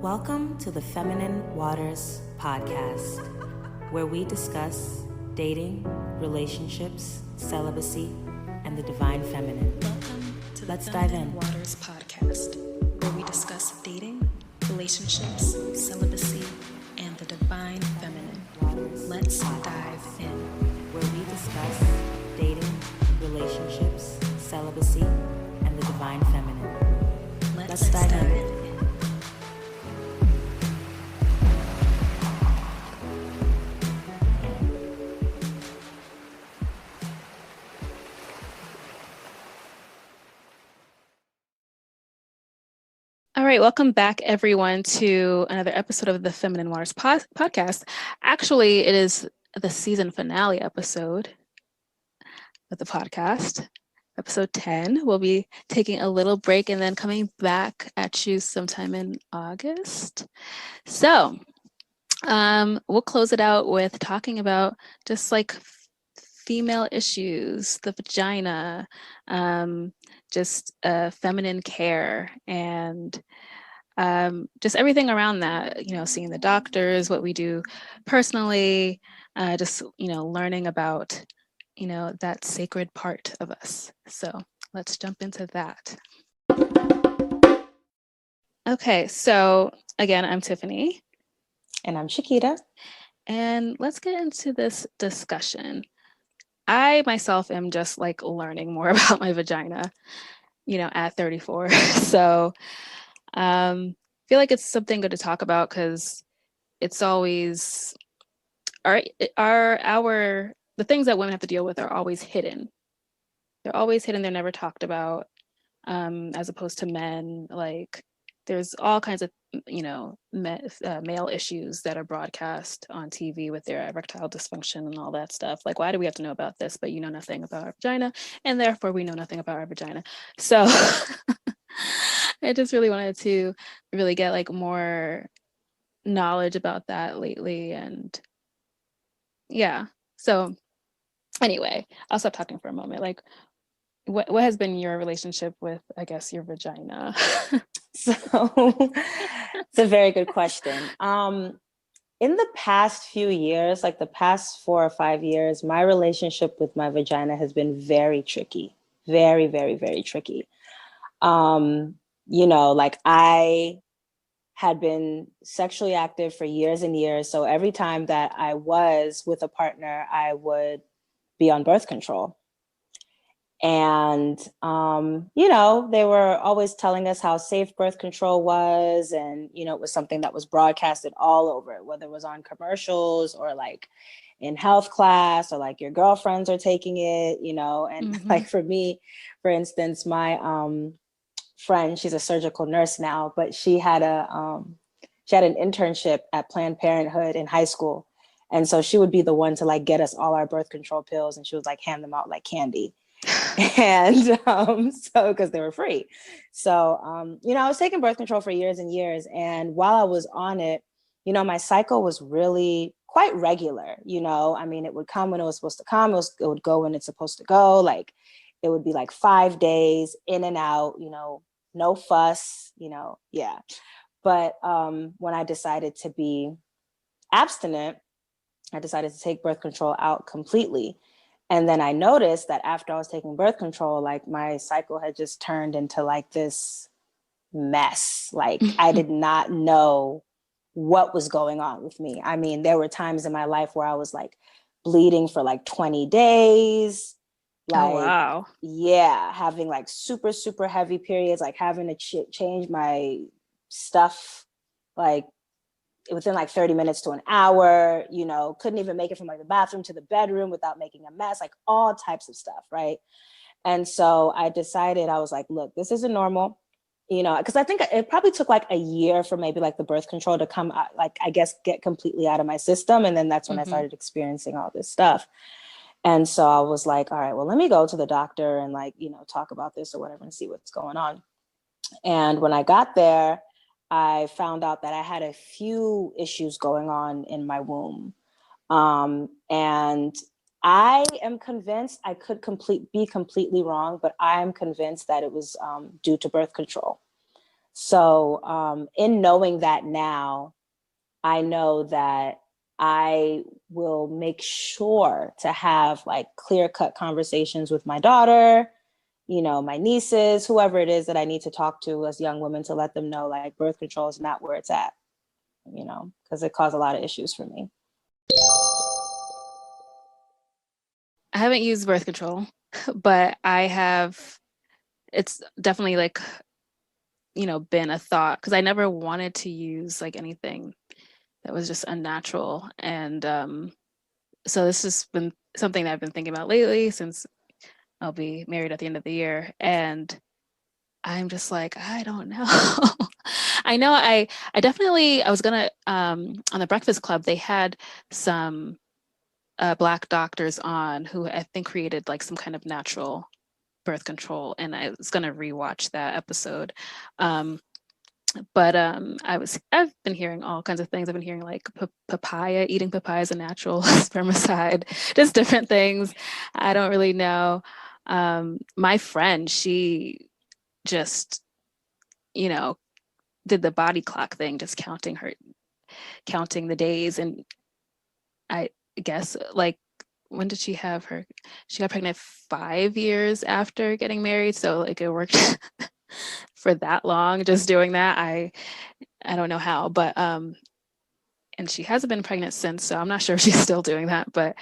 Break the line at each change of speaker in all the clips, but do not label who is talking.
Welcome to the Feminine Waters podcast, where we discuss dating, relationships, celibacy, and the divine feminine.
Welcome to the
Let's dive
Feminine
in.
Waters podcast, where we discuss dating, relationships, celibacy, and the divine feminine. Let's dive in.
Where we discuss dating, relationships, celibacy, and the divine feminine. Let's dive in.
All right, welcome back, everyone, to another episode of the Feminine Waters podcast. Actually, it is the season finale episode of the podcast, episode 10. We'll be taking a little break and then coming back at you sometime in August. So we'll close it out with talking about just like female issues, the vagina, just feminine care, and just everything around that, seeing the doctors, what we do personally, just, learning about, that sacred part of us. So let's jump into that. Okay, so again, I'm Tiffany.
And I'm Chiquita.
And let's get into this discussion. I myself am just like learning more about my vagina, at 34. So I feel like it's something good to talk about because it's always the things that women have to deal with are always hidden. They're always hidden. They're never talked about, as opposed to men. Like there's all kinds of, male issues that are broadcast on TV with their erectile dysfunction and all that stuff. Like, why do we have to know about this? But you know nothing about our vagina, and therefore we know nothing about our vagina. So I just really wanted to really get like more knowledge about that lately. And yeah, so anyway, I'll stop talking for a moment. Like, what has been your relationship with, I guess, your vagina?
So it's a very good question. In the past few years, like the past 4 or 5 years, my relationship with my vagina has been very tricky, very, very, very tricky. Like I had been sexually active for years and years. So every time that I was with a partner, I would be on birth control. And, they were always telling us how safe birth control was. And, it was something that was broadcasted all over it, whether it was on commercials or like in health class or like your girlfriends are taking it, and like for me, for instance, my friend, she's a surgical nurse now, but she had an internship at Planned Parenthood in high school. And so she would be the one to like get us all our birth control pills, and she would like hand them out like candy. And so because they were free. So, I was taking birth control for years and years. And while I was on it, my cycle was really quite regular. It would come when it was supposed to come. It would go when it's supposed to go. Like it would be like 5 days in and out, no fuss, yeah. But when I decided to be abstinent, I decided to take birth control out completely. And then I noticed that after I was taking birth control, like my cycle had just turned into like this mess. Like I did not know what was going on with me. I mean, there were times in my life where I was like bleeding for like 20 days. Like,
oh, wow.
Yeah, having like super, super heavy periods, like having to change my stuff like within like 30 minutes to an hour, couldn't even make it from like the bathroom to the bedroom without making a mess, like all types of stuff, right? And so I decided, I was like, look, this isn't normal, because I think it probably took like a year for maybe like the birth control to come out, like, I guess, get completely out of my system. And then that's when I started experiencing all this stuff. And so I was like, all right, well, let me go to the doctor and like, talk about this or whatever and see what's going on. And when I got there, I found out that I had a few issues going on in my womb. And I am convinced, I could be completely wrong, but I am convinced that it was due to birth control. So in knowing that now, I know that I will make sure to have like clear-cut conversations with my daughter, my nieces, whoever it is that I need to talk to as young women, to let them know like birth control is not where it's at, because it caused a lot of issues for me.
I haven't used birth control, but it's definitely like, been a thought, because I never wanted to use like anything that was just unnatural. And so this has been something that I've been thinking about lately, since I'll be married at the end of the year. And I'm just like, I don't know. I know I was gonna, on the Breakfast Club, they had some Black doctors on who I think created like some kind of natural birth control, and I was gonna rewatch that episode. But I've been hearing all kinds of things. I've been hearing like eating papaya is a natural spermicide, just different things. I don't really know. My friend, she just, did the body clock thing, just counting the days. And I guess like, when did she got pregnant 5 years after getting married. So like it worked for that long, just doing that. I don't know how, but and she hasn't been pregnant since, so I'm not sure if she's still doing that. But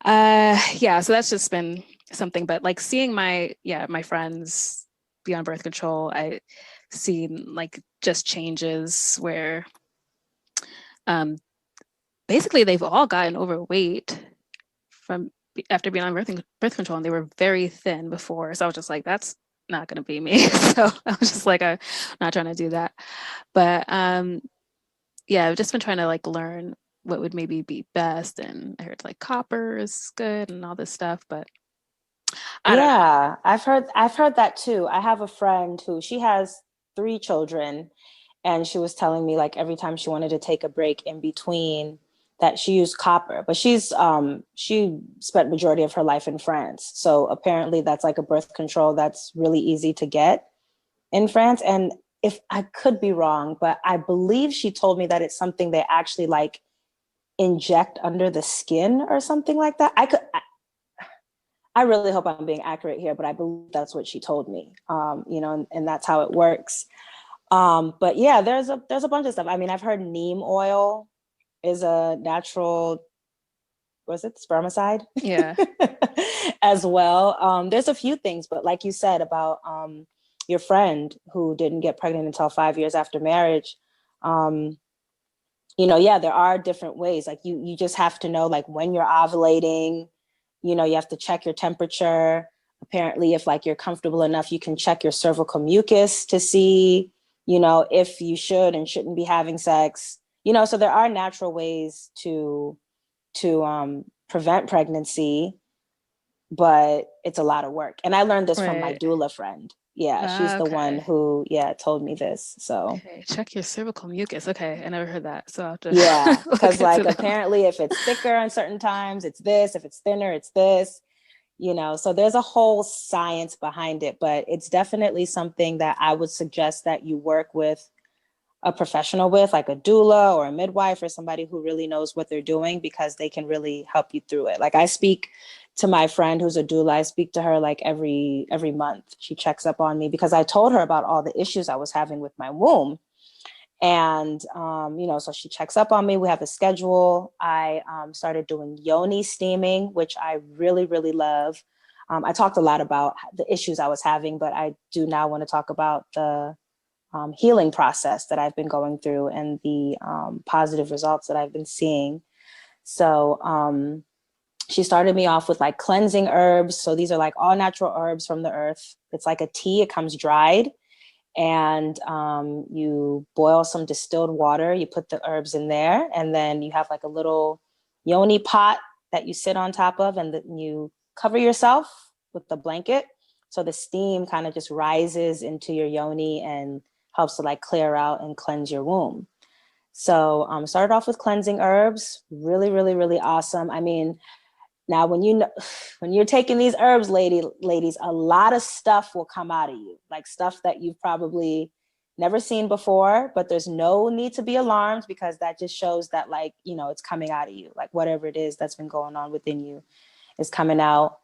yeah, so that's just been something. But like seeing my friends be on birth control, I see like just changes where basically they've all gotten overweight from after being on birth control, and they were very thin before. So I was just like, that's not going to be me. So I was just like, I'm not trying to do that. But yeah, I've just been trying to like learn what would maybe be best. And I heard like copper is good and all this stuff, but I don't know.
I've heard that too. I have a friend who, she has 3 children, and she was telling me like every time she wanted to take a break in between, that she used copper. But she spent majority of her life in France. So apparently that's like a birth control that's really easy to get in France. And if I could be wrong, but I believe she told me that it's something they actually like inject under the skin or something like that. I really hope I'm being accurate here, but I believe that's what she told me. And that's how it works. But yeah, there's a bunch of stuff. I mean, I've heard neem oil is a natural, was it spermicide?
Yeah.
As well. There's a few things, but like you said about your friend who didn't get pregnant until 5 years after marriage, yeah, there are different ways. Like you just have to know like when you're ovulating, you have to check your temperature. Apparently, if like you're comfortable enough, you can check your cervical mucus to see, if you should and shouldn't be having sex. So there are natural ways to prevent pregnancy, but it's a lot of work. And I learned this from my doula friend. Yeah, she's the one who, told me this. So
check your cervical mucus. Okay, I never heard that. So I'll have to
because like apparently if it's thicker on certain times, it's this. If it's thinner, it's this. So there's a whole science behind it, but it's definitely something that I would suggest that you work with a professional with, like a doula or a midwife or somebody who really knows what they're doing, because they can really help you through it. Like I speak to my friend who's a doula. I speak to her like every month. She checks up on me because I told her about all the issues I was having with my womb. And, so she checks up on me. We have a schedule. I started doing yoni steaming, which I really, really love. I talked a lot about the issues I was having, but I do now want to talk about the healing process that I've been going through and the positive results that I've been seeing. So she started me off with like cleansing herbs. So these are like all natural herbs from the earth. It's like a tea. It comes dried. And you boil some distilled water, you put the herbs in there, and then you have like a little yoni pot that you sit on top of, and then you cover yourself with the blanket. So the steam kind of just rises into your yoni and helps to like clear out and cleanse your womb. So started off with cleansing herbs, really, really, really awesome. I mean, now, when you're taking these herbs, ladies, a lot of stuff will come out of you, like stuff that you've probably never seen before, but there's no need to be alarmed because that just shows that, like, you know, it's coming out of you, like whatever it is that's been going on within you is coming out.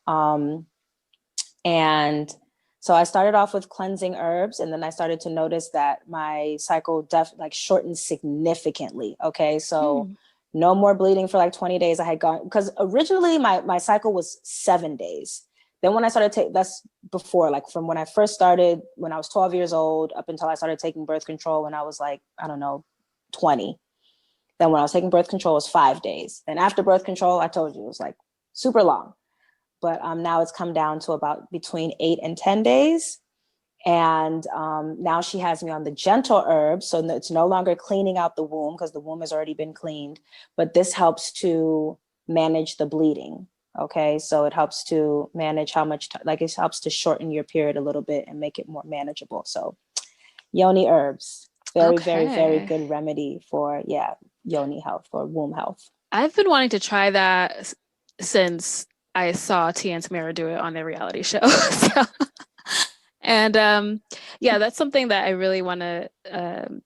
And so I started off with cleansing herbs, and then I started to notice that my cycle like shortened significantly. Okay. So no more bleeding for like 20 days. I had gone, because originally my cycle was 7 days. Then when I started taking, that's before, like from when I first started, when I was 12 years old, up until I started taking birth control when I was like, I don't know, 20. Then when I was taking birth control, it was 5 days. And after birth control, I told you, it was like super long. But now it's come down to about between 8 and 10 days. And now she has me on the gentle herbs. So it's no longer cleaning out the womb because the womb has already been cleaned. But this helps to manage the bleeding. Okay. So it helps to manage how much, like it helps to shorten your period a little bit and make it more manageable. So yoni herbs, very, very, very good remedy for, yoni health or womb health.
I've been wanting to try that since I saw Tia and Tamara do it on their reality show. And that's something that I really want to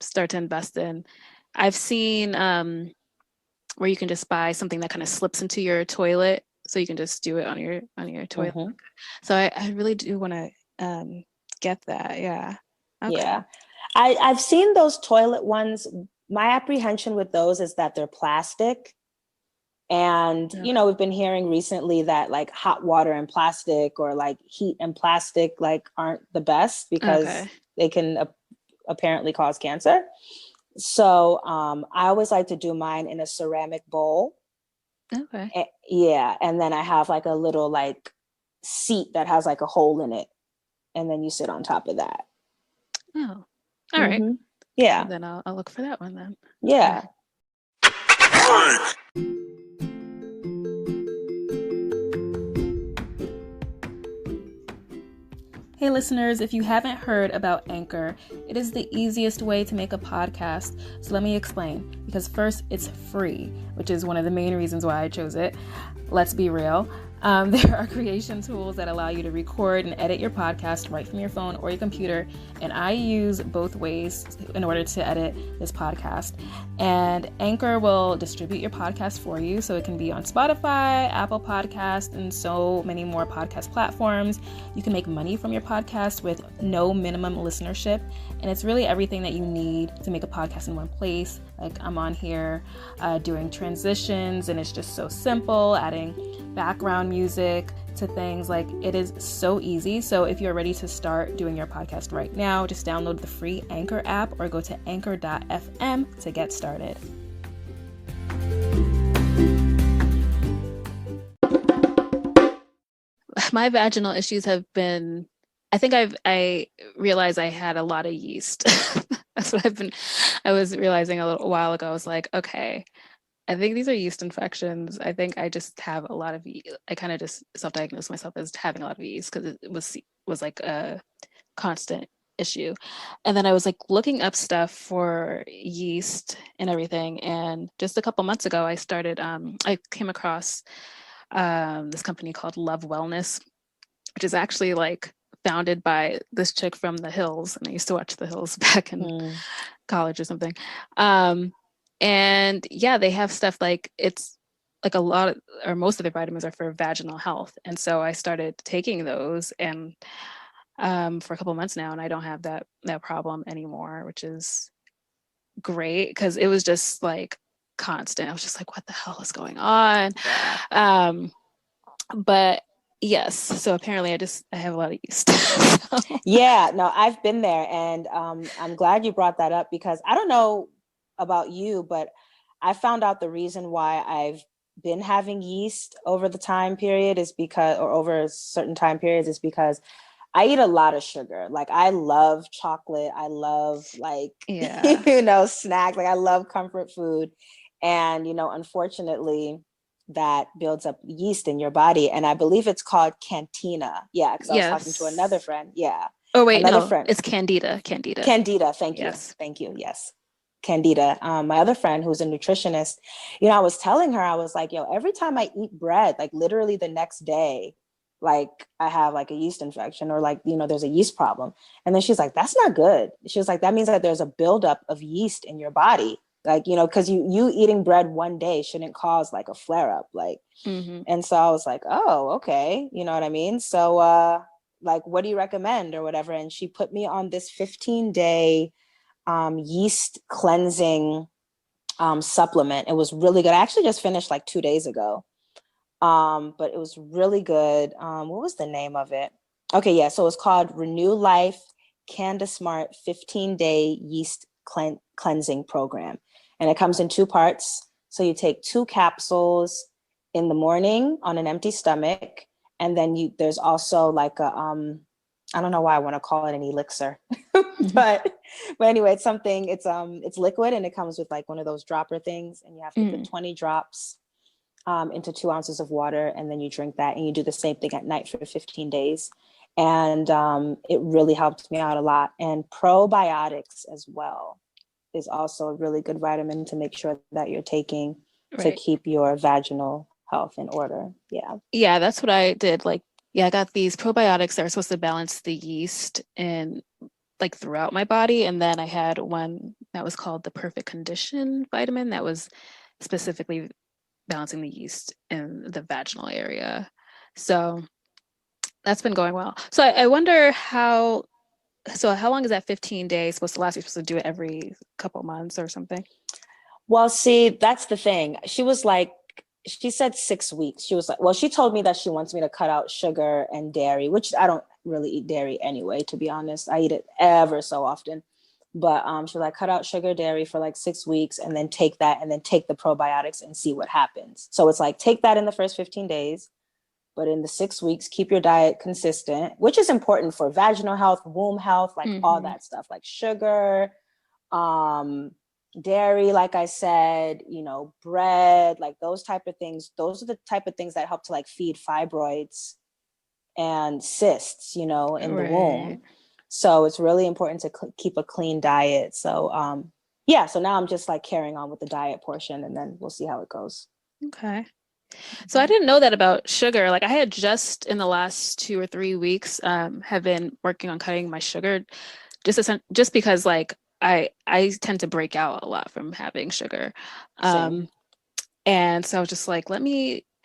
start to invest in. I've seen where you can just buy something that kind of slips into your toilet, so you can just do it on your toilet. Mm-hmm. So I really do want to get that. Yeah. Okay.
Yeah. I've seen those toilet ones. My apprehension with those is that they're plastic. And, you know, we've been hearing recently that like hot water and plastic, or like heat and plastic, like aren't the best because they can apparently cause cancer. So I always like to do mine in a ceramic bowl.
Okay.
And then I have like a little like seat that has like a hole in it. And then you sit on top of that.
Oh, all right.
Yeah.
And then I'll look for that one then.
Yeah.
Hey listeners, if you haven't heard about Anchor, it is the easiest way to make a podcast. So let me explain. Because first, it's free, which is one of the main reasons why I chose it. Let's be real. There are creation tools that allow you to record and edit your podcast right from your phone or your computer. And I use both ways in order to edit this podcast. And Anchor will distribute your podcast for you. So it can be on Spotify, Apple Podcasts, and so many more podcast platforms. You can make money from your podcast with no minimum listenership. And it's really everything that you need to make a podcast in one place. Like I'm on here doing transitions, and it's just so simple, adding background music to things. Like it is so easy. So if you're ready to start doing your podcast right now, just download the free Anchor app or go to anchor.fm to get started. My vaginal issues have been, I realized I had a lot of yeast. That's what I was realizing a little while ago. I was like, okay, I think these are yeast infections. I think I just have a lot of yeast. I kind of just self-diagnosed myself as having a lot of yeast because it was like a constant issue. And then I was like looking up stuff for yeast and everything. And just a couple months ago, I came across this company called Love Wellness, which is actually like founded by this chick from The Hills. And I used to watch The Hills back in college or something. And yeah, they have stuff like, it's like most of their vitamins are for vaginal health. And so I started taking those and for a couple of months now, and I don't have that problem anymore, which is great because it was just like constant. I was just like, what the hell is going on? But yes, so apparently I have a lot of yeast.
Yeah, no, I've been there, and I'm glad you brought that up because I don't know about you, but I found out the reason why I've been having yeast over the time period is because, or over certain time periods, is because I eat a lot of sugar. Like I love chocolate. I love like, snacks. Like I love comfort food. And, unfortunately that builds up yeast in your body. And I believe it's called cantina. Yeah. Cause I was talking to another friend. Yeah.
Oh wait, another friend. It's Candida.
Candida. Thank you. Yes. Thank you. Yes. Candida. My other friend who's a nutritionist, I was telling her, I was like, every time I eat bread, like literally the next day, like I have like a yeast infection, or like, you know, there's a yeast problem. And then she's like, that's not good. She was like, that means that there's a buildup of yeast in your body. Like, you know, because you eating bread one day shouldn't cause like a flare up. Like, and so I was like, oh, okay. You know what I mean? So like, what do you recommend or whatever? And she put me on this 15-day yeast cleansing supplement. It was really good. I actually just finished like 2 days ago. But it was really good. What was the name of it? Okay, yeah. So it's called Renew Life Canda Smart 15-Day Yeast Cleansing Program. And it comes in 2 parts. So you take 2 capsules in the morning on an empty stomach. And then there's also like a, I don't know why I want to call it an elixir, but anyway, it's something, it's liquid, and it comes with like one of those dropper things, and you have to put 20 drops into 2 ounces of water, and then you drink that, and you do the same thing at night for 15 days. And it really helped me out a lot. And probiotics as well is also a really good vitamin to make sure that you're taking to keep your vaginal health in order.
Yeah, that's what I did. Like, yeah, I got these probiotics that are supposed to balance the yeast and like throughout my body. And then I had one that was called the Perfect Condition vitamin that was specifically balancing the yeast in the vaginal area. So that's been going well. So I wonder how long is that 15 days supposed to last? You're supposed to do it every couple months or something?
Well, see, that's the thing. She said 6 weeks. She was like, well, she told me that she wants me to cut out sugar and dairy, which I don't really eat dairy anyway, to be honest. I eat it ever so often. But she was like, cut out sugar, dairy for like 6 weeks, and then take that, and then take the probiotics and see what happens. So it's like, take that in the first 15 days, but in the 6 weeks, keep your diet consistent, which is important for vaginal health, womb health, like all that stuff, like sugar, dairy, like I said, you know, bread, like those type of things. Those are the type of things that help to like feed fibroids and cysts, you know, in the womb. So it's really important to keep a clean diet. So so now I'm just like carrying on with the diet portion, and then we'll see how it goes.
Okay. So I didn't know that about sugar. Like I had just in the last 2 or 3 weeks have been working on cutting my sugar just because like I tend to break out a lot from having sugar. And so I was just like,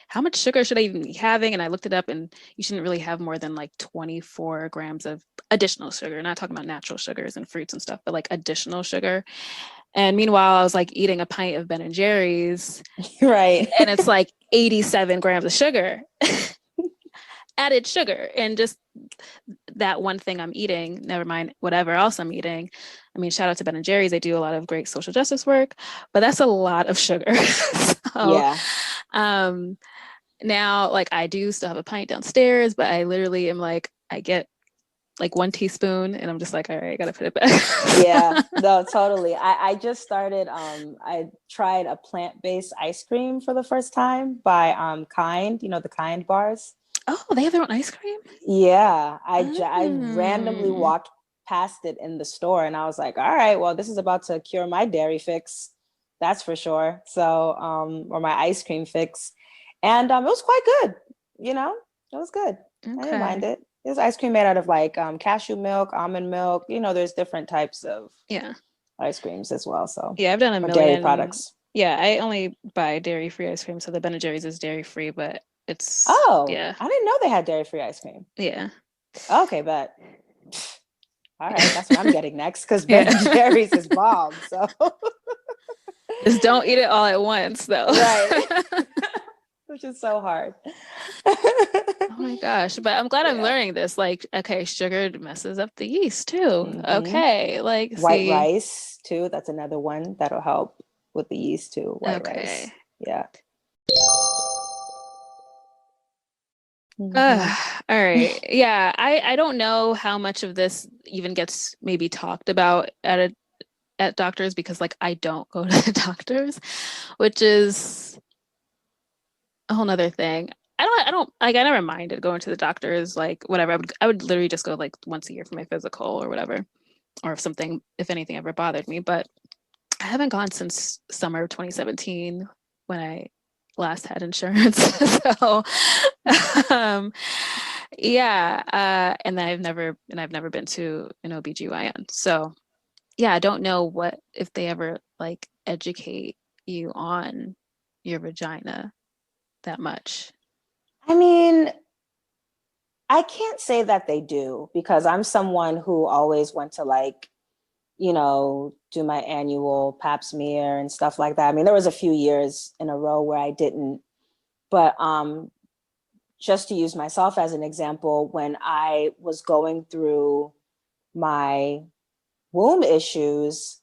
how much sugar should I even be having? And I looked it up, and you shouldn't really have more than like 24 grams of additional sugar. Not talking about natural sugars and fruits and stuff, but like additional sugar. And meanwhile, I was like eating a pint of Ben and Jerry's.
Right.
And it's like 87 grams of sugar, added sugar. And just that one thing I'm eating, never mind whatever else I'm eating. I mean, shout out to Ben and Jerry's. They do a lot of great social justice work, but that's a lot of sugar. Now, like I do still have a pint downstairs, but I literally am like, I get like 1 teaspoon and I'm just like, all right, I gotta put it back.
Yeah, no, totally. I just started, I tried a plant-based ice cream for the first time by Kind, you know, the Kind bars.
Oh, they have their own ice cream?
Yeah, I randomly walked past it in the store, and I was like, all right, well, this is about to cure my dairy fix. That's for sure. So, or my ice cream fix. And it was quite good, you know, it was good. I didn't mind it. It was ice cream made out of like cashew milk, almond milk. You know, there's different types of ice creams as well. So
yeah, I've done a million
dairy products.
Yeah, I only buy dairy-free ice cream. So the Ben and Jerry's is dairy-free, but it's
I didn't know they had dairy-free ice cream.
Yeah.
Okay, but all right, that's what I'm getting next, because Ben and Jerry's is bomb. So
just don't eat it all at once, though.
Right. Which is so hard.
Oh my gosh. But I'm glad I'm learning this. Like, okay, sugar messes up the yeast too. Okay. Like
white rice too. That's another one that'll help with the yeast too. White rice. Yeah.
All right. Yeah. I don't know how much of this even gets maybe talked about at doctors, because like I don't go to the doctors, which is a whole nother thing. I don't like, I never minded going to the doctors, like whatever. I would literally just go like once a year for my physical or whatever, or if anything ever bothered me. But I haven't gone since summer of 2017 when I last had insurance. So Yeah. And then I've never been to an OBGYN. So yeah, I don't know if they ever like educate you on your vagina that much.
I mean, I can't say that they do because I'm someone who always went to like, do my annual pap smear and stuff like that. I mean, there was a few years in a row where I didn't, but just to use myself as an example, when I was going through my womb issues,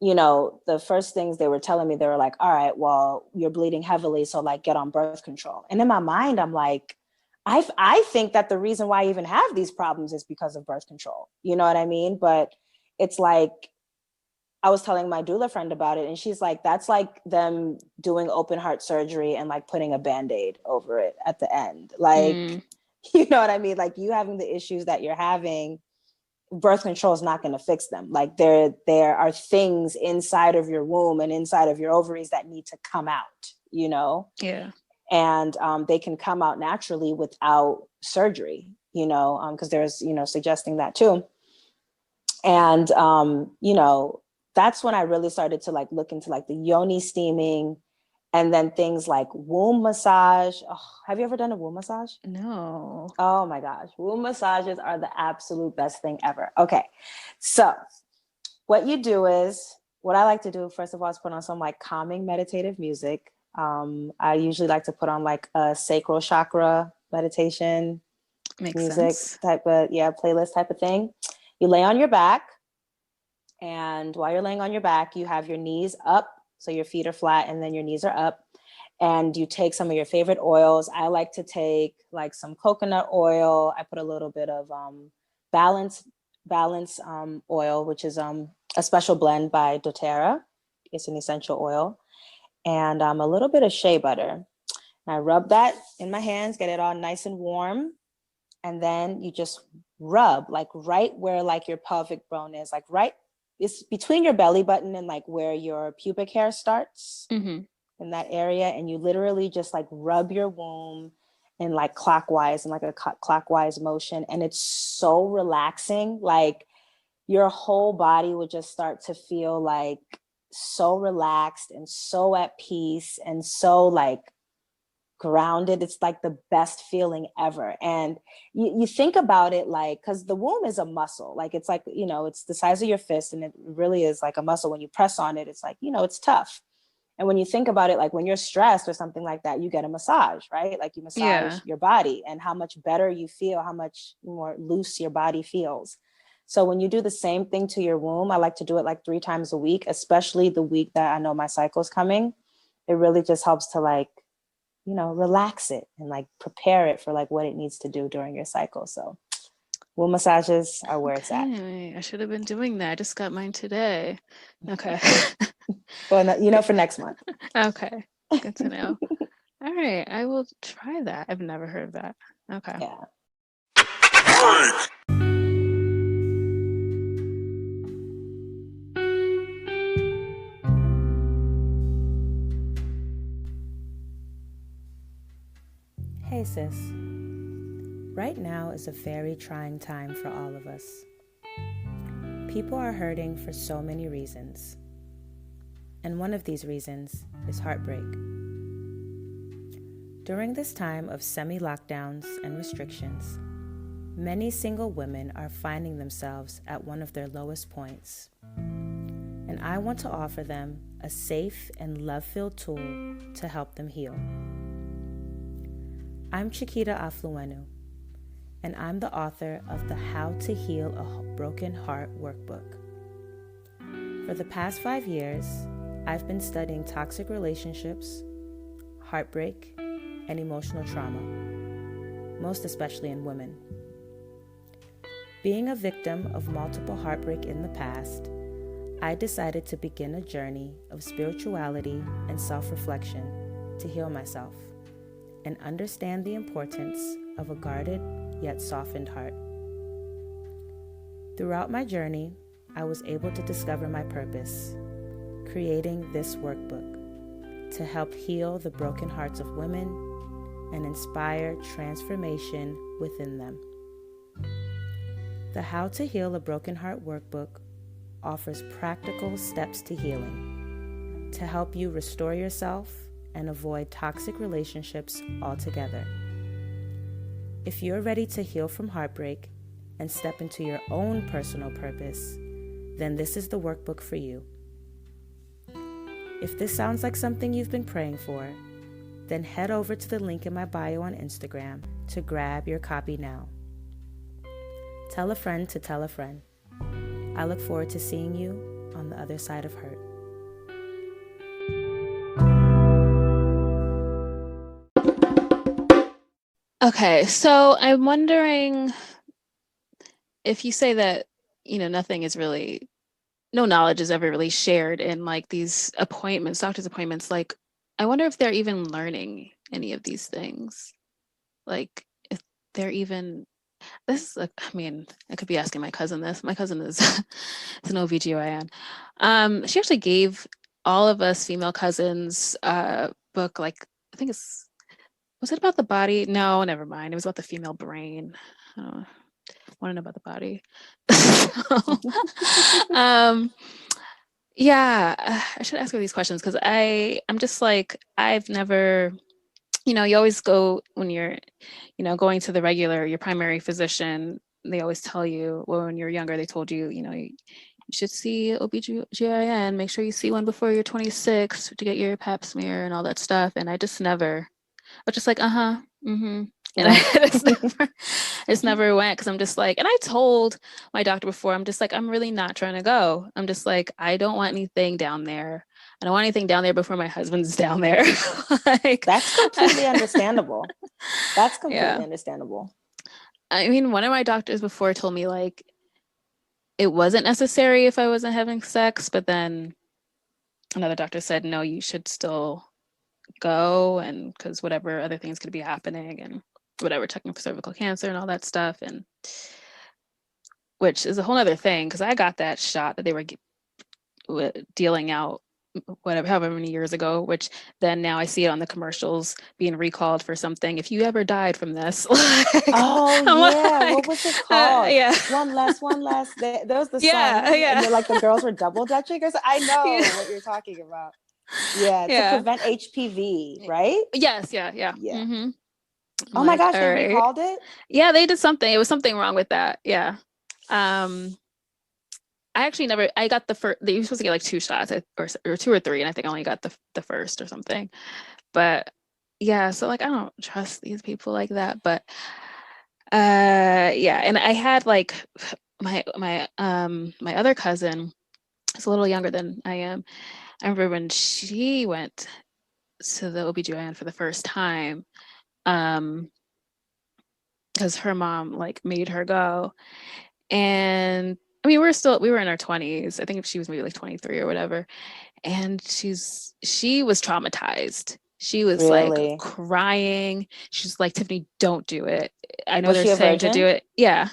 the first things they were telling me, they were like, all right, well, you're bleeding heavily, so like get on birth control. And in my mind, I'm like, I think that the reason why I even have these problems is because of birth control. You know what I mean? But it's like, I was telling my doula friend about it, and she's like, that's like them doing open heart surgery and like putting a Band-Aid over it at the end. Like, you know what I mean? Like, you having the issues that you're having, birth control is not going to fix them. Like, there are things inside of your womb and inside of your ovaries that need to come out,
Yeah.
And they can come out naturally without surgery, because there's, suggesting that too. And, that's when I really started to like look into like the yoni steaming, and then things like womb massage. Oh, have you ever done a womb massage?
No.
Oh my gosh. Womb massages are the absolute best thing ever. Okay. So what you do is, what I like to do, first of all, is put on some like calming meditative music. I usually like to put on like a sacral chakra meditation music
Sense.
type of, playlist type of thing. You lay on your back. And while you're laying on your back, you have your knees up. So your feet are flat and then your knees are up. And you take some of your favorite oils. I like to take like some coconut oil. I put a little bit of balance oil, which is a special blend by doTERRA. It's an essential oil. And a little bit of shea butter. And I rub that in my hands, get it all nice and warm. And then you just rub like right where like your pelvic bone is, like right, it's between your belly button and like where your pubic hair starts, in that area. And you literally just like rub your womb in like clockwise, in like a clockwise motion. And it's so relaxing. Like your whole body would just start to feel like so relaxed and so at peace and so like grounded. It's like the best feeling ever. And you think about it like, because the womb is a muscle, like it's like, it's the size of your fist, and it really is like a muscle. When you press on it, it's like, it's tough. And when you think about it, like when you're stressed or something like that, you get a massage, right? Like you massage your body, and how much better you feel, how much more loose your body feels. So when you do the same thing to your womb, I like to do it like 3 times a week, especially the week that I know my cycle's coming. It really just helps to like, relax it and like prepare it for like what it needs to do during your cycle. So womb massages are where it's at.
I should have been doing that. I just got mine today. Okay.
Well, for next month.
Okay. Good to know. All right. I will try that. I've never heard of that. Okay.
Yeah. Hey sis, right now is a very trying time for all of us. People are hurting for so many reasons, and one of these reasons is heartbreak. During this time of semi-lockdowns and restrictions, many single women are finding themselves at one of their lowest points, and I want to offer them a safe and love-filled tool to help them heal. I'm Chiquita Afluenu, and I'm the author of the How to Heal a Broken Heart Workbook. For the past 5 years, I've been studying toxic relationships, heartbreak, and emotional trauma, most especially in women. Being a victim of multiple heartbreak in the past, I decided to begin a journey of spirituality and self-reflection to heal myself and understand the importance of a guarded yet softened heart. Throughout my journey, I was able to discover my purpose, creating this workbook to help heal the broken hearts of women and inspire transformation within them. The How to Heal a Broken Heart Workbook offers practical steps to healing to help you restore yourself and avoid toxic relationships altogether. If you're ready to heal from heartbreak and step into your own personal purpose, then this is the workbook for you. If this sounds like something you've been praying for, then head over to the link in my bio on Instagram to grab your copy now. Tell a friend to tell a friend. I look forward to seeing you on the other side of hurt.
Okay, so I'm wondering if you say that, nothing is really, no knowledge is ever really shared in like these appointments, doctor's appointments, like, I wonder if they're even learning any of these things. Like, if they're even, this is like, I mean, I could be asking my cousin this. My cousin is, is an OBGYN. She actually gave all of us female cousins a book, like, I think was it about the body? No, never mind. It was about the female brain. I want to know about the body. Yeah, I should ask her these questions because I'm just like, I've never, you always go when you're, going to your primary physician, they always tell you, well, when you're younger, they told you, you should see OBGYN, make sure you see one before you're 26 to get your pap smear and all that stuff. And I just never, but just like, mm-hmm. And I just never went because I'm just like, and I told my doctor before, I'm just like, I'm really not trying to go. I'm just like, I don't want anything down there. I don't want anything down there before my husband's down there. Like,
that's completely understandable. That's completely understandable.
I mean, one of my doctors before told me like it wasn't necessary if I wasn't having sex, but then another doctor said, no, you should still go, and because whatever other things could be happening and whatever, checking for cervical cancer and all that stuff, and which is a whole other thing because I got that shot that they were dealing out however many years ago, which then now I see it on the commercials being recalled for something. If you ever died from this, like,
what was it called?
Yeah,
one less. There was the song,
yeah.
And like the girls were double dutching or something. I know what you're talking about. Yeah, to prevent HPV, right?
Yes, yeah. Mm-hmm.
Oh my gosh, they recalled it?
Yeah, they did something. It was something wrong with that. Yeah. I actually never, I got the first, you were supposed to get like 2 shots or 2 or 3, and I think I only got the first or something. But yeah, so like I don't trust these people like that. But yeah, and I had like my other cousin is a little younger than I am. I remember when she went to the OBGYN for the first time, because her mom like made her go. And I mean, we were in our 20s. I think she was maybe like 23 or whatever. And she was traumatized. She was
really?
like crying. She's like, Tiffany, don't do it. I know
Was
they're
she a
saying to
virgin?
do it. Yeah.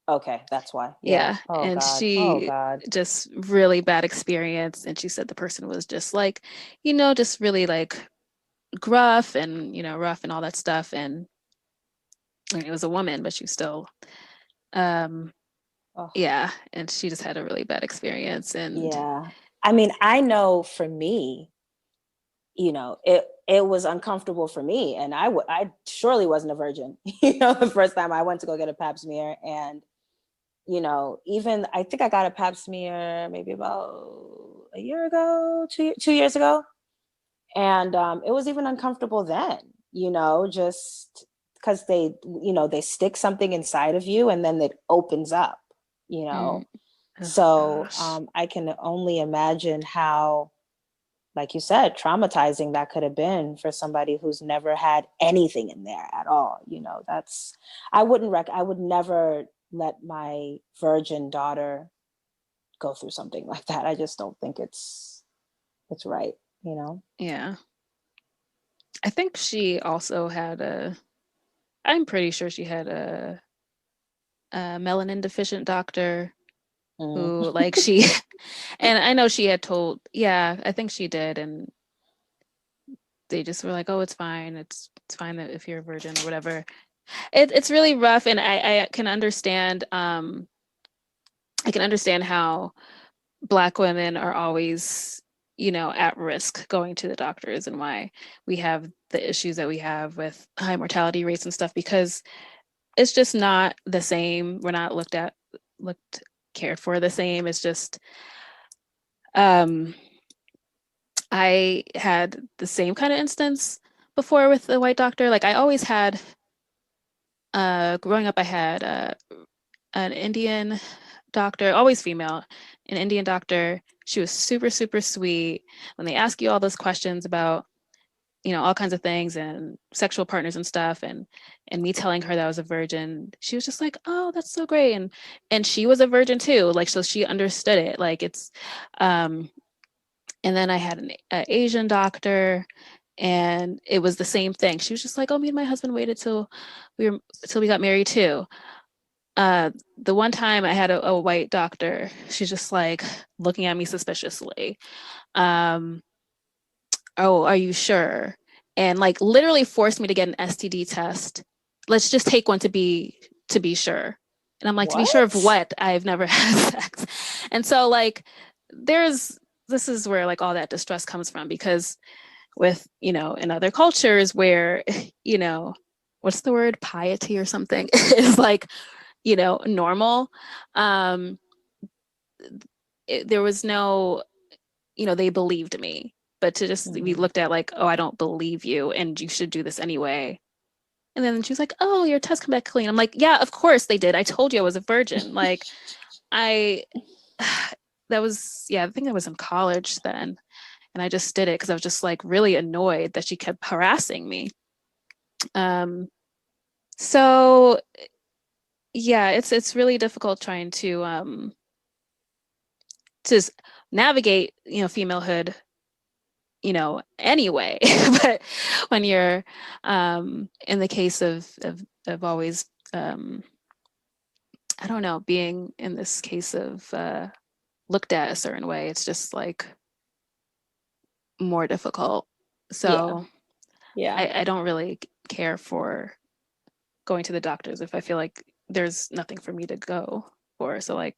Okay, that's why.
Yeah.
Oh,
And
God.
she just really bad experience. And she said the person was just like, just really like gruff and, rough and all that stuff. And I mean, it was a woman, but she was still, yeah. And she just had a really bad experience. And
yeah, I mean, I know for me, it was uncomfortable for me, and I surely wasn't a virgin, the first time I went to go get a pap smear. And, even I think I got a pap smear maybe about a year ago, 2 years ago. And it was even uncomfortable then, just because they stick something inside of you and then it opens up, so I can only imagine how, like you said, traumatizing that could have been for somebody who's never had anything in there at all. I would never let my virgin daughter go through something like that. I just don't think it's right,
Yeah. I think she also I'm pretty sure she had a melanin deficient doctor who like and I know she had told, I think she did. And they just were like, oh, it's fine. It's fine that if you're a virgin or whatever. It's really rough, and I can understand. I can understand how Black women are always, at risk going to the doctors, and why we have the issues that we have with high mortality rates and stuff, because it's just not the same. We're not looked cared for the same. It's just, I had the same kind of instance before with the white doctor. Like I always had, growing up, I had an Indian doctor, always female, an Indian doctor. She was super, super sweet. When they ask you all those questions about, all kinds of things and sexual partners and stuff, and me telling her that I was a virgin, she was just like, "Oh, that's so great." And she was a virgin too. Like, so she understood it. Like it's, and then I had an Asian doctor, and it was the same thing. She was just like, "Oh, me and my husband waited till we got married too." The one time I had a white doctor, she's just like looking at me suspiciously. Um, oh, are you sure? And like literally forced me to get an STD test. Let's just take one to be sure. And I'm like, to be sure of
What?
what? I've never had sex. And so like this is where like all that distress comes from, because with, in other cultures where, you know, what's the word? Piety or something is like, normal. Um, there was no, they believed me, but to just be
Mhm.
looked at like, oh, I don't believe you, and you should do this anyway. And then she was like, oh, your test come back clean. I'm like, yeah, of course they did. I told you I was a virgin. Like, I, that was, yeah, I think I was in college then. And I just did it because I was just like really annoyed that she kept harassing me. Um, so yeah, it's really difficult trying to navigate, femalehood, anyway. But when you're, in the case of always, I don't know, being in this case of looked at a certain way, it's just like more difficult.
Yeah.
So
Yeah.
I don't really care for going to the doctors if I feel like there's nothing for me to go for. So like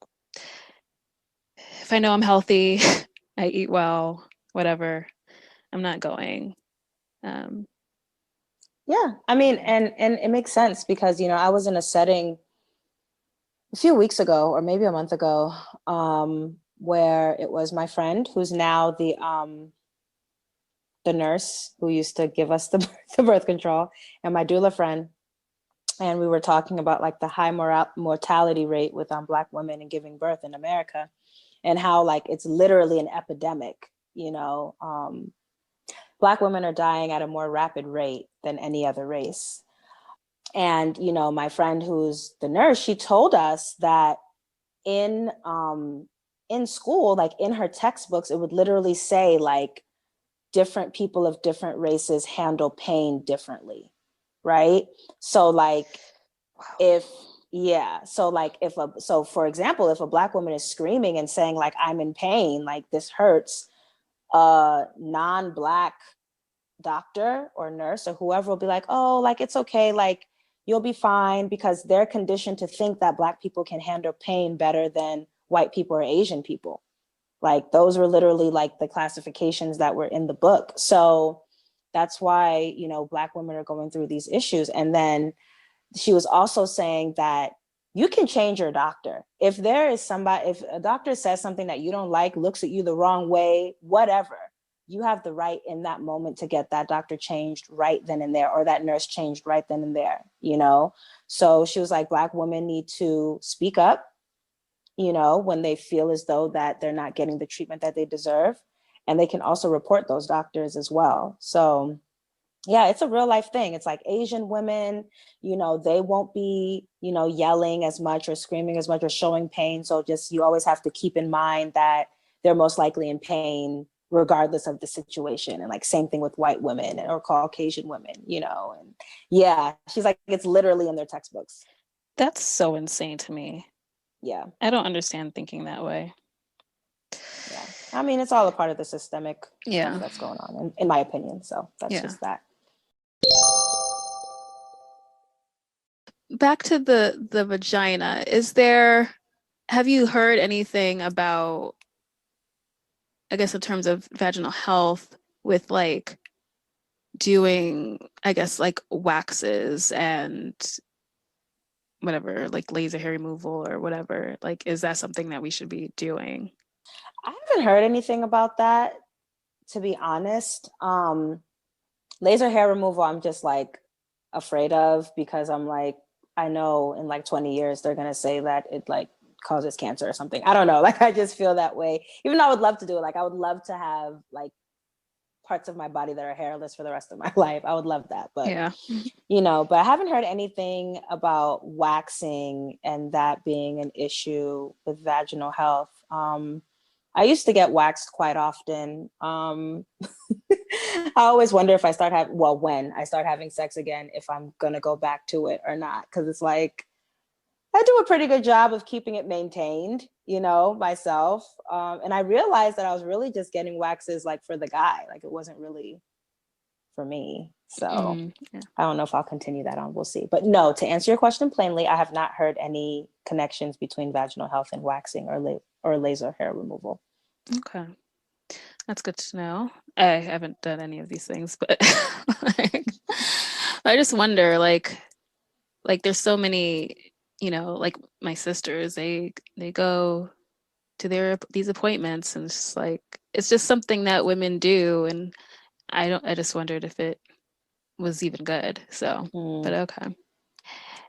if I know I'm healthy, I eat well, whatever, I'm not going. Um,
Yeah. I mean, and it makes sense because, I was in a setting a few weeks ago or maybe a month ago, where it was my friend who's now the nurse who used to give us the birth control, and my doula friend. And we were talking about like the high mortality rate with Black women and giving birth in America, and how like it's literally an epidemic. Black women are dying at a more rapid rate than any other race. And my friend who's the nurse, she told us that in in school, like in her textbooks, it would literally say like different people of different races handle pain differently, right? So like if yeah, so like so for example, if a Black woman is screaming and saying like I'm in pain, like this hurts, a non-Black doctor or nurse or whoever will be like, oh, like it's okay, like you'll be fine, because they're conditioned to think that Black people can handle pain better than white people or Asian people. Like those were literally like the classifications that were in the book. So that's why, Black women are going through these issues. And then she was also saying that you can change your doctor. If there is somebody, if a doctor says something that you don't like, looks at you the wrong way, whatever, you have the right in that moment to get that doctor changed right then and there, or that nurse changed right then and there. So she was like, Black women need to speak up, when they feel as though that they're not getting the treatment that they deserve. And they can also report those doctors as well. So yeah, it's a real life thing. It's like Asian women, they won't be, yelling as much or screaming as much or showing pain. So just, you always have to keep in mind that they're most likely in pain regardless of the situation. And like same thing with white women or Caucasian women, and yeah, she's like, it's literally in their textbooks.
that's so insane to me.
Yeah.
I don't understand thinking that way.
Yeah. I mean, it's all a part of the systemic stuff
Yeah.
that's going on, in my opinion. So that's
Yeah.
just that.
back to the vagina, have you heard anything about, I guess, in terms of vaginal health with like doing, I guess, like waxes and whatever, like laser hair removal or whatever? Like, is that something that we should be doing?
I haven't heard anything about that, to be honest. Laser hair removal, I'm just like afraid of, because I'm like, I know in like 20 years they're gonna say that it like causes cancer or something. I don't know. Like, I just feel that way. Even though I would love to do it, like I would love to have like parts of my body that are hairless for the rest of my life. I would love that. But
Yeah.
but I haven't heard anything about waxing and that being an issue with vaginal health. I used to get waxed quite often. I always wonder if when I start having sex again, if I'm going to go back to it or not. Cause it's like, I do a pretty good job of keeping it maintained, myself. And I realized that I was really just getting waxes like for the guy. Like it wasn't really for me. So
Yeah.
I don't know if I'll continue that on. We'll see. But no, to answer your question plainly, I have not heard any connections between vaginal health and waxing or laser hair removal.
Okay. That's good to know. I haven't done any of these things, but like, I just wonder, like there's so many, like my sisters, they go to these appointments, and it's just something that women do, and I just wondered if it was even good. So, but okay.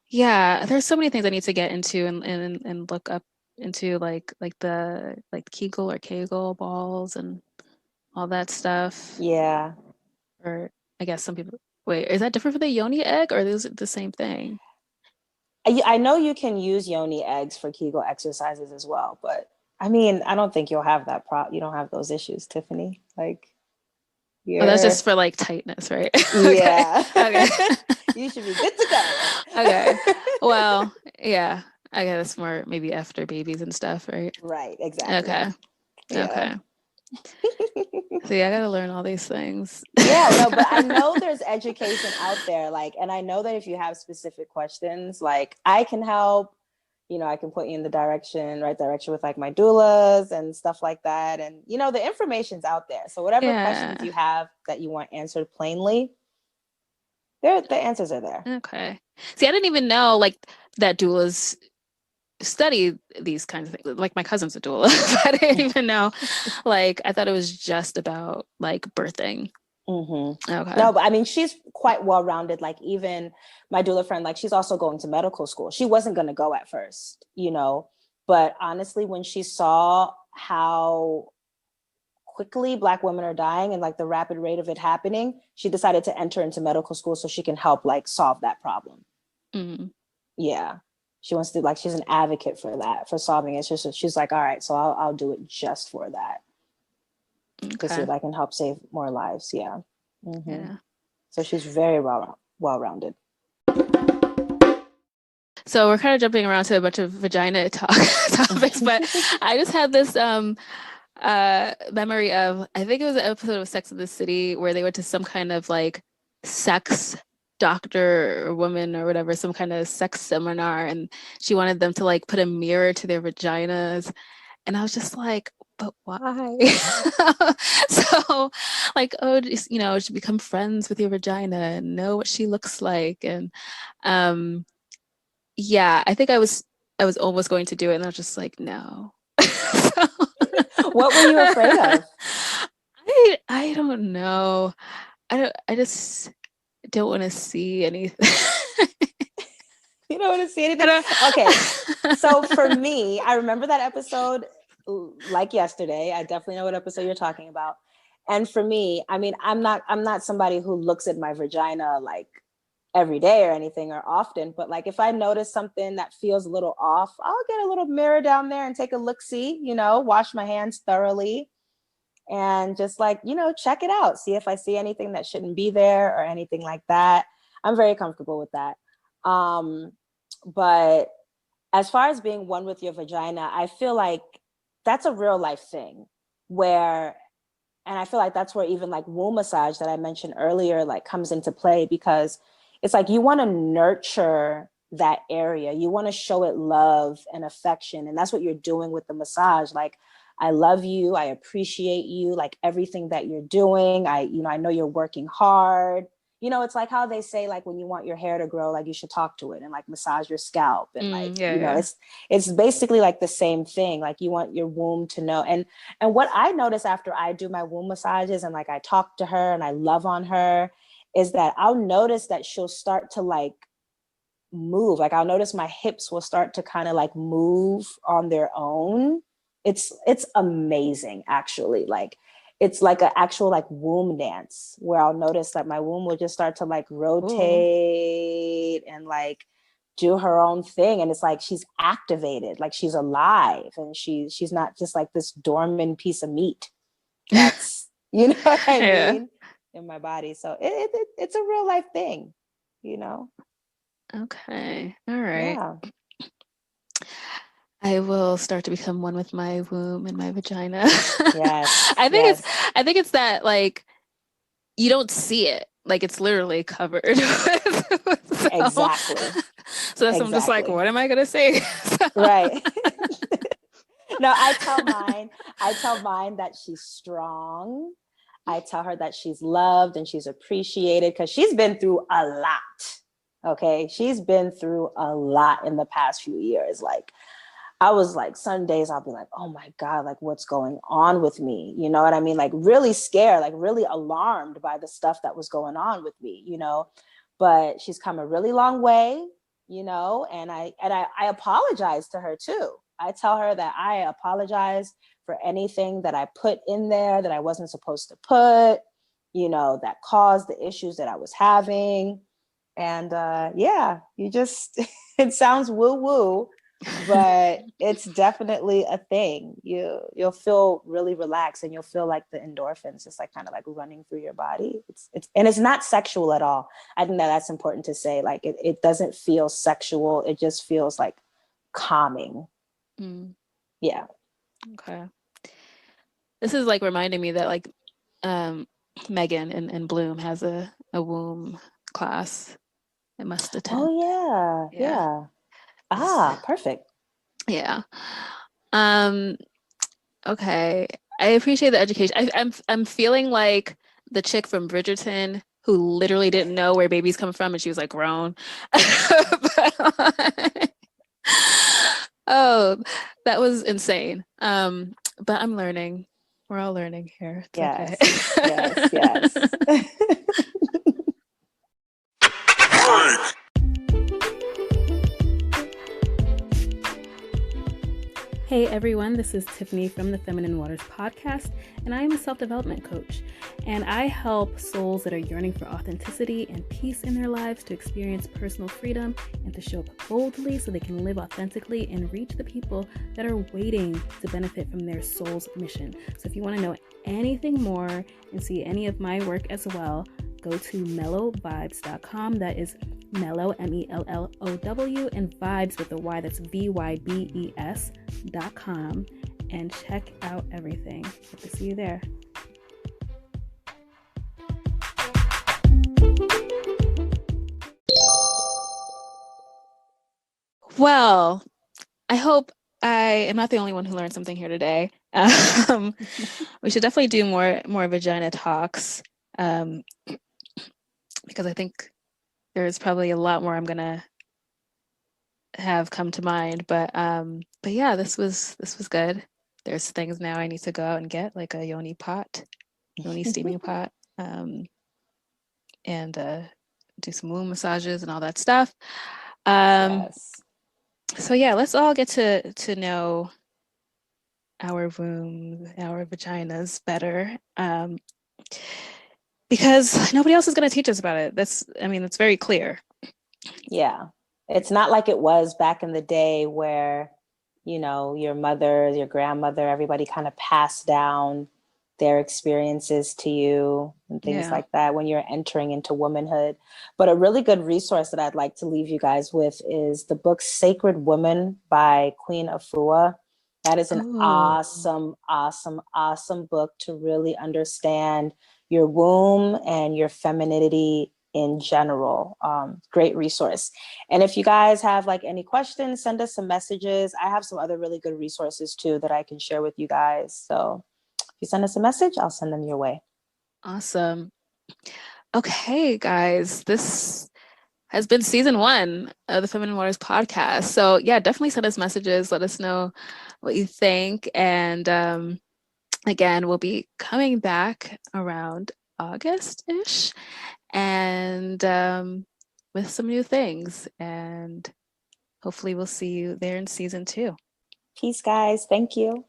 Yeah, there's so many things I need to get into and look up into, like the Kegel or Kegel balls and all that stuff.
Yeah.
Or I guess some people, wait, is that different for the yoni egg, or is it the same thing?
I know you can use yoni eggs for Kegel exercises as well, but I mean, I don't think you'll have you don't have those issues, Tiffany. Like,
Oh, that's just for like tightness, right?
Yeah.
Okay.
You should be good to go.
Okay. Well, yeah. I guess it's more maybe after babies and stuff, right?
Right, exactly.
Okay.
Yeah.
Okay. See, I gotta learn all these things.
Yeah, no, but I know there's education out there, like, and I know that if you have specific questions, like, I can help. I can put you in the right direction with like my doulas and stuff like that. And the information's out there. So whatever questions you have that you want answered plainly, the answers are there.
Okay. See, I didn't even know like that doulas study these kinds of things. Like my cousin's a doula. I didn't even know. Like I thought it was just about like birthing.
Mm-hmm.
Okay.
No, but I mean, she's quite well-rounded. Like even my doula friend, like she's also going to medical school. She wasn't going to go at first, but honestly, when she saw how quickly Black women are dying and like the rapid rate of it happening, she decided to enter into medical school so she can help like solve that problem.
Mm-hmm.
Yeah. She wants to like, she's an advocate for that, for solving it. She's like, all right, so I'll do it just for that. To see if I can help save more lives. Yeah. Mm-hmm. Yeah. So she's very well-rounded.
So we're kind of jumping around to a bunch of vagina topics, but I just had this memory of, I think it was an episode of Sex and the City where they went to some kind of like sex doctor or woman or whatever, some kind of sex seminar, and she wanted them to like put a mirror to their vaginas. And I was just like, but why? So like, oh, just, to become friends with your vagina and know what she looks like. And yeah, I think I was almost going to do it, and I was just like, no. So,
what were you afraid of?
I don't know. I just don't want to see anything.
You don't want to see anything? Okay. So for me, I remember that episode like yesterday. I definitely know what episode you're talking about. And for me, I mean, I'm not somebody who looks at my vagina like every day or anything or often, but like if I notice something that feels a little off, I'll get a little mirror down there and take a look-see, wash my hands thoroughly and just like, check it out, see if I see anything that shouldn't be there or anything like that. I'm very comfortable with that. But as far as being one with your vagina, I feel like that's a real life thing and I feel like that's where even like womb massage that I mentioned earlier, like comes into play, because it's like you want to nurture that area. You want to show it love and affection. And that's what you're doing with the massage. Like, I love you. I appreciate you, like everything that you're doing. I know you're working hard. It's like how they say, like, when you want your hair to grow, like, you should talk to it and like massage your scalp. And it's basically like the same thing. Like, you want your womb to know. And what I notice after I do my womb massages and like I talk to her and I love on her is that I'll notice that she'll start to like move. Like, I'll notice my hips will start to kind of like move on their own. It's amazing, actually. Like, it's like an actual like womb dance where I'll notice that my womb will just start to like rotate and like do her own thing. And it's like she's activated, like she's alive, and she's not just like this dormant piece of meat that's what I mean, in my body. So it's a real life thing.
Okay. All right.
Yeah.
I will start to become one with my womb and my vagina.
Yes.
I think it's that, like, you don't see it. Like, it's literally covered.
Exactly.
So that's, I'm just like, what am I going to say?
Right. No, I tell mine that she's strong. I tell her that she's loved and she's appreciated, because she's been through a lot. Okay. She's been through a lot in the past few years. Like, I was like, some days I'll be like, oh my God, like, what's going on with me? You know what I mean? Like, really scared, like really alarmed by the stuff that was going on with me, but she's come a really long way, and I apologize to her too. I tell her that I apologize for anything that I put in there that I wasn't supposed to put, that caused the issues that I was having. And it sounds woo-woo, but it's definitely a thing. You'll feel really relaxed, and you'll feel like the endorphins just like kind of like running through your body. It's not sexual at all. I think that's important to say. Like, it doesn't feel sexual. It just feels like calming. Yeah.
Okay. This is like reminding me that like Megan in Bloom has a womb class I must attend.
Oh yeah. Ah, perfect.
Yeah. Okay. I appreciate the education. I'm feeling like the chick from Bridgerton who literally didn't know where babies come from, and she was like grown. Oh, that was insane. But I'm learning. We're all learning here. It's
yes.
Okay.
Yes.
Hey everyone, this is Tiffany from the Feminine Waters podcast, and I am a self-development coach, and I help souls that are yearning for authenticity and peace in their lives to experience personal freedom and to show up boldly so they can live authentically and reach the people that are waiting to benefit from their soul's mission. So if you want to know anything more and see any of my work as well, go to mellowvibes.com. That is mellow, MELLOW, and vibes with a Y, that's VYBES.com, and check out everything. Hope to see you there.
Well, I hope I am not the only one who learned something here today. We should definitely do more vagina talks, because I think there's probably a lot more I'm gonna have come to mind. But yeah, this was good. There's things now I need to go out and get, like a yoni steaming pot, and do some womb massages and all that stuff.
Yes.
So yeah, let's all get to know our womb, our vaginas better, because nobody else is going to teach us about it. It's very clear.
Yeah. It's not like it was back in the day where, your mother, your grandmother, everybody kind of passed down their experiences to you and things like that when you're entering into womanhood. But a really good resource that I'd like to leave you guys with is the book Sacred Woman by Queen Afua. That is an awesome, awesome, awesome book to really understand your womb and your femininity in general. Great resource. And if you guys have like any questions, send us some messages. I have some other really good resources too that I can share with you guys. So if you send us a message, I'll send them your way.
Awesome. Okay, guys, this has been season 1 of the Feminine Waters podcast. So yeah, definitely send us messages. Let us know what you think. And again, we'll be coming back around August-ish and with some new things. And hopefully we'll see you there in season 2.
Peace, guys. Thank you.